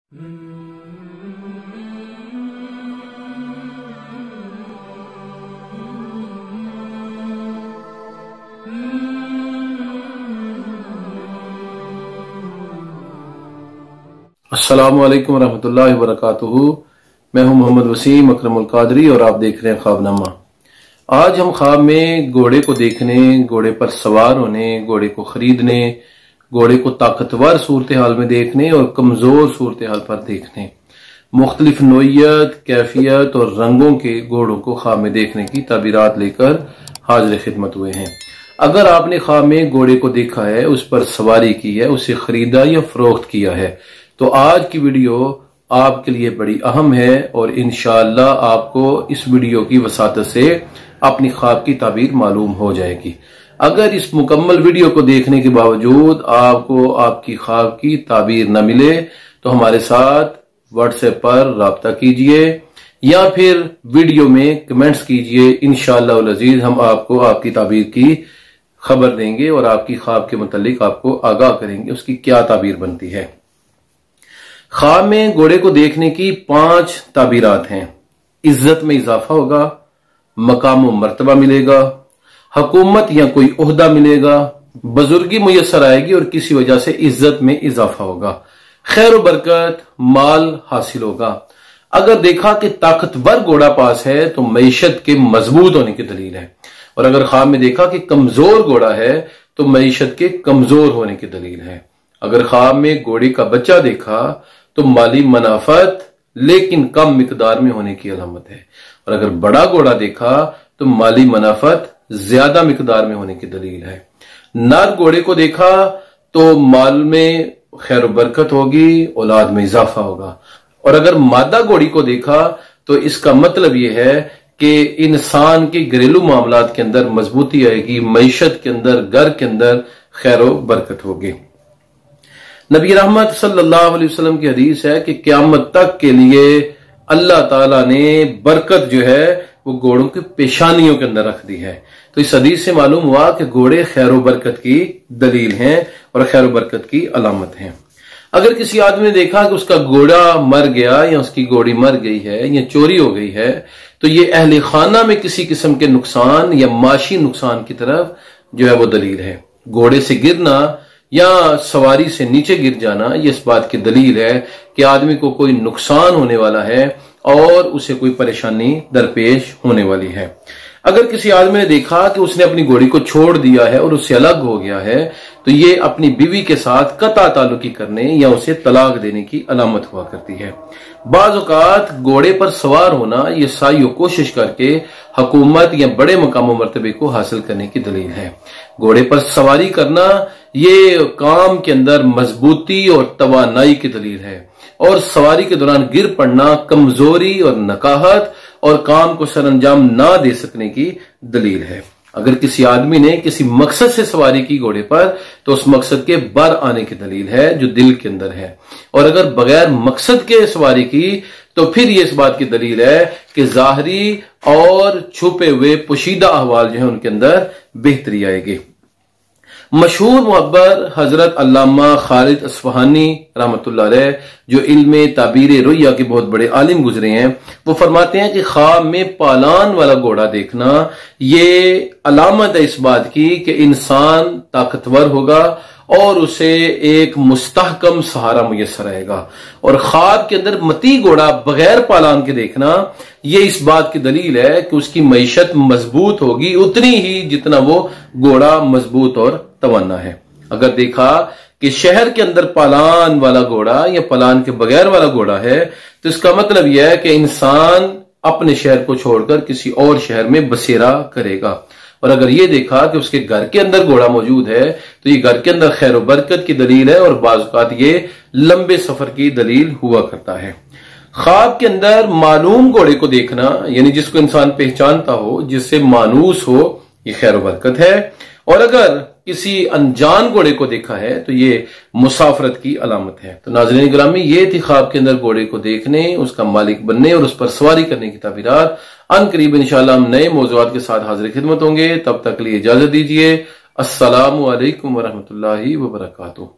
अस्सलामु अलैकुम रहमतुल्लाहि व बरकातुहू। मैं हूं मोहम्मद वसीम अकरमुल कादरी और आप देख रहे हैं ख्वाबनामा। आज हम ख्वाब में घोड़े को देखने, घोड़े पर सवार होने, घोड़े को खरीदने, घोड़े को ताकतवर सूरत हाल में देखने और कमजोर सूरत हाल पर देखने, मुख्तलिफ नोयत, कैफियत और रंगों के घोड़ों को ख्वाब में देखने की ताबीरात लेकर हाजिर खिदमत हुए हैं। अगर आपने ख्वाब में घोड़े को देखा है, उस पर सवारी की है, उसे खरीदा या फरोख्त किया है, तो आज की वीडियो आपके लिए बड़ी अहम है और इंशाअल्लाह आपको इस वीडियो की वसातत से अपनी ख्वाब की ताबीर मालूम हो जाएगी। अगर इस मुकम्मल वीडियो को देखने के बावजूद आपको आपकी ख्वाब की ताबीर न मिले तो हमारे साथ व्हाट्सएप पर राब्ता कीजिए या फिर वीडियो में कमेंट्स कीजिए। इंशाअल्लाह अज़ीज हम आपको आपकी ताबीर की खबर देंगे और आपकी ख्वाब के मुतालिक आपको आगाह करेंगे उसकी क्या ताबीर बनती है। ख्वाब में घोड़े को देखने की 5 ताबीरात हैं। इज्जत में इजाफा होगा, मकाम व मर्तबा मिलेगा, हुकूमत या कोई ओहदा मिलेगा, बुजुर्गी मुयस्सर आएगी और किसी वजह से इज्जत में इजाफा होगा, खैर व बरकत, माल हासिल होगा। अगर देखा कि ताकतवर घोड़ा पास है तो मईशत के मजबूत होने की दलील है, और अगर ख्वाब में देखा कि कमजोर घोड़ा है तो मईशत के कमजोर होने की दलील है। अगर ख्वाब में घोड़े का बच्चा देखा तो माली मुनाफत लेकिन कम मिकदार में होने की अलामत है, और अगर बड़ा घोड़ा देखा तो माली मुनाफत ज्यादा मिकदार में होने की दलील है। नर घोड़े को देखा तो माल में खैर बरकत होगी, औलाद में इजाफा होगा, और अगर मादा घोड़ी को देखा तो इसका मतलब यह है कि इंसान के घरेलू मामलात के अंदर मजबूती आएगी, मईशत के अंदर, घर के अंदर खैर बरकत होगी। नबी रहमत सल्लल्लाहु अलैहि वसल्लम की हदीस है कि क़यामत तक के लिए अल्लाह ताला ने बरकत जो है वो घोड़ों की पेशानियों के अंदर रख दी है। तो इस हदीस से मालूम हुआ कि घोड़े खैर बरकत की दलील हैं और खैर बरकत की अलामत हैं। अगर किसी आदमी ने देखा कि उसका घोड़ा मर गया या उसकी घोड़ी मर गई है या चोरी हो गई है तो ये अहले खाना में किसी किस्म के नुकसान या माशी नुकसान की तरफ जो है वो दलील है। घोड़े से गिरना या सवारी से नीचे गिर जाना ये इस बात की दलील है कि आदमी को कोई नुकसान होने वाला है और उसे कोई परेशानी दरपेश होने वाली है। अगर किसी आदमी ने देखा कि उसने अपनी घोड़ी को छोड़ दिया है और उससे अलग हो गया है तो ये अपनी बीवी के साथ कता ताल्लुकी करने या उसे तलाक देने की अलामत हुआ करती है। बाज़ औक़ात घोड़े पर सवार होना ये साई व कोशिश करके हुकूमत या बड़े मकाम मर्तबे को हासिल करने की दलील है। घोड़े पर सवारी करना ये काम के अंदर मजबूती और तवानाई की दलील है, और सवारी के दौरान गिर पड़ना कमजोरी और नकाहत और काम को सरअंजाम ना दे सकने की दलील है। अगर किसी आदमी ने किसी मकसद से सवारी की घोड़े पर तो उस मकसद के बर आने की दलील है जो दिल के अंदर है, और अगर बगैर मकसद के सवारी की तो फिर ये इस बात की दलील है कि जाहरी और छुपे हुए पोशीदा अहवाल जो है उनके अंदर बेहतरी आएगी। मशहूर मुहब्बर हजरत अल्लामा खालिद अस्फहानी रहमतुल्लाह अलैह जो इल्मे ताबीर रुया के बहुत बड़े आलिम गुजरे हैं, वो फरमाते हैं कि ख्वाब में पालान वाला घोड़ा देखना ये अलामत है इस बात की कि इंसान ताकतवर होगा और उसे एक मुस्तहकम सहारा मुयस्सर आएगा, और ख्वाब के अंदर मती घोड़ा बगैर पालान के देखना ये इस बात की दलील है कि उसकी मईशत मजबूत होगी उतनी ही जितना वो घोड़ा मजबूत और तवन्ना है। अगर देखा कि शहर के अंदर पालान वाला घोड़ा या पालान के बगैर वाला घोड़ा है तो इसका मतलब यह है कि इंसान अपने शहर को छोड़कर किसी और शहर में बसेरा करेगा, और अगर ये देखा कि उसके घर के अंदर घोड़ा मौजूद है तो ये घर के अंदर खैर बरकत की दलील है, और बाज़ औक़ात ये लंबे सफर की दलील हुआ करता है। ख्वाब के अंदर मालूम घोड़े को देखना यानी जिसको इंसान पहचानता हो, जिससे मानूस हो, ये खैर बरकत है, और अगर किसी अनजान घोड़े को देखा है तो ये मुसाफरत की अलामत है। तो नाज़रीन गिरामी ये थी ख्वाब के अंदर घोड़े को देखने, उसका मालिक बनने और उस पर सवारी करने की ताबीरात। अनकरीब इंशाअल्लाह हम नए मौज़ूआत के साथ हाजिर खिदमत होंगे, तब तक लिए इजाजत दीजिए। अस्सलामु अलैकुम व रहमतुल्लाहि व बरकातुहू।